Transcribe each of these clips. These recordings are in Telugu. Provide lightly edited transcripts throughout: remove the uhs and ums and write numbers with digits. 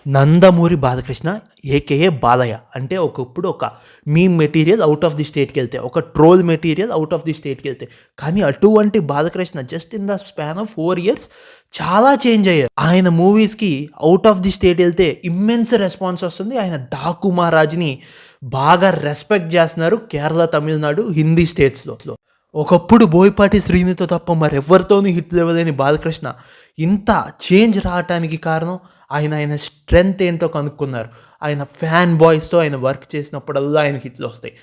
నందమూరి బాలకృష్ణ ఏకేఏ బాలయ్య. అంటే ఒకప్పుడు ఒక meme material out of the స్టేట్‌కెళ్తే, ఒక troll material out of the స్టేట్‌కెళ్తే. కానీ అటువంటి Balakrishna just in the span of 4 years చాలా చేంజ్ అయ్యారు. ఆయన మూవీస్‌కి ఔట్ ఆఫ్ ది స్టేట్ ఎళ్తే ఇమ్మెన్స్ రెస్పాన్స్ వస్తుంది. ఆయన 'డాకు మహారాజ్‌ని' బాగా రెస్పెక్ట్ చేస్తున్నారు కేరళ, తమిళనాడు, హిందీ స్టేట్స్‌లో. ఒకప్పుడు బోయపాటి శ్రీనితో తప్ప మరెవ్వరితోనూ హిట్లు ఇవ్వలేని బాలకృష్ణ ఇంత చేంజ్ రావటానికి కారణం ఆయన స్ట్రెంగ్త్ ఏంటో కనుక్కున్నారు. ఆయన ఫ్యాన్ బాయ్స్‌తో ఆయన వర్క్ చేసినప్పుడల్లా ఆయనకి హిట్లు వస్తాయి.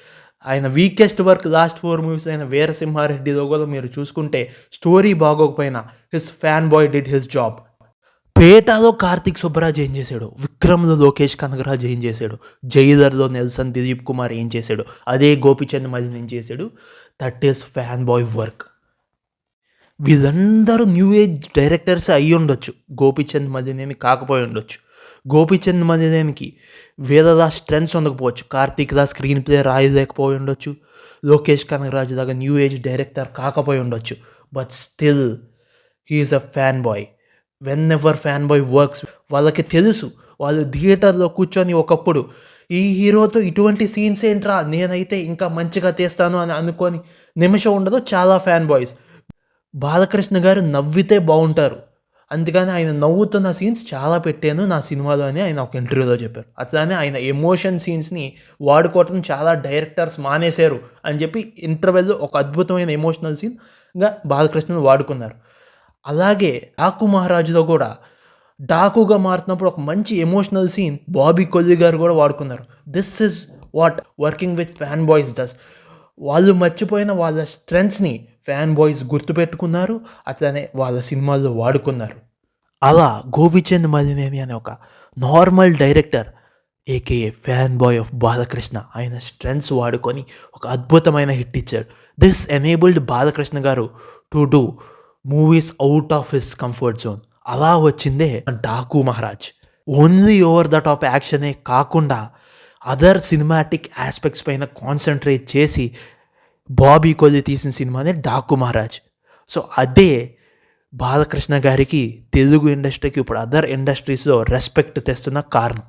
ఆయన వీకెస్ట్ వర్క్ లాస్ట్ 4 మూవీస్ అయిన 'వీరసింహారెడ్డి'లో కూడా మీరు చూసుకుంటే స్టోరీ బాగోకపోయినా his fan boy did his job. 'పేటలో' కార్తీక్ సుబ్బరాజ్ ఏం చేశాడు, 'విక్రమ్‌లో' లోకేష్ కనగరాజ్ ఏం చేశాడు, 'జైలర్‌లో' నెల్సన్ దిలీప్ కుమార్ ఏం చేశాడు, అదే గోపీచంద్ మలిన్ ఏం చేశాడు, that is fan boy work. వీళ్ళందరూ న్యూ ఏజ్ డైరెక్టర్స్ అయ్యి ఉండొచ్చు, గోపీచంద్ మలినేని కాకపోయి ఉండొచ్చు. గోపీచంద్ మలినేనికి వీళ్ళలా స్ట్రెంగ్త్స్ ఉండకపోవచ్చు, కార్తీక్‌లా స్క్రీన్ ప్లే రాయలేకపోయి ఉండొచ్చు, లోకేష్ కనగరాజ్ లాగా న్యూ ఏజ్ డైరెక్టర్ కాకపోయి ఉండొచ్చు. But still he is a fan boy. When ever fan boy works, వాళ్ళకి తెలుసు, వాళ్ళు థియేటర్లో కూర్చొని ఒకప్పుడు ఈ హీరోతో ఇటువంటి సీన్స్ ఏంట్రా, నేనైతే ఇంకా మంచిగా తీస్తాను అని అనుకోని నిమిషం ఉండదు చాలా ఫ్యాన్ బాయ్స్. బాలకృష్ణ గారు నవ్వితే బాగుంటారు, అందుకని ఆయన నవ్వుతున్న సీన్స్ చాలా పెట్టాను నా సినిమాలో అని ఆయన ఒక ఇంటర్వ్యూలో చెప్పారు. అట్లానే ఆయన ఎమోషన్ సీన్స్ని వాడుకోవటం చాలా డైరెక్టర్స్ మానేశారు అని చెప్పి ఇంటర్వెల్లో ఒక అద్భుతమైన ఎమోషనల్ సీన్గా బాలకృష్ణను వాడుకున్నారు. అలాగే 'డాకు మహారాజు'లో కూడా డాకుగా మారుతున్నప్పుడు ఒక మంచి ఎమోషనల్ సీన్ బాబీ కొల్లి గారు కూడా వాడుకున్నారు. This is what working with fan boys does. వాళ్ళు మర్చిపోయిన వాళ్ళ స్ట్రెంగ్త్స్ని ఫ్యాన్ బాయ్స్ గుర్తుపెట్టుకున్నారు, అట్లనే వాళ్ళ సినిమాల్లో వాడుకున్నారు. అలా గోపీచంద్ మలినేని అనే ఒక normal director AKA fan boy of Balakrishna ఆయన స్ట్రెంగ్త్స్ వాడుకొని ఒక అద్భుతమైన హిట్ ఇచ్చాడు. This enabled Balakrishna garu to do movies out of his comfort zone. అలా వచ్చిందే 'Daaku Maharaj'. Only over the top యాక్షనే కాకుండా అదర్ సినిమాటిక్ ఆస్పెక్ట్స్ పైన కాన్సన్ట్రేట్ చేసి బాబీ కొల్లి తీసిన సినిమానే 'డాకు మహారాజ్'. సో అదే బాలకృష్ణ గారికి తెలుగు ఇండస్ట్రీకి ఇప్పుడు అదర్ ఇండస్ట్రీస్లో రెస్పెక్ట్ తెస్తున్న కారణం.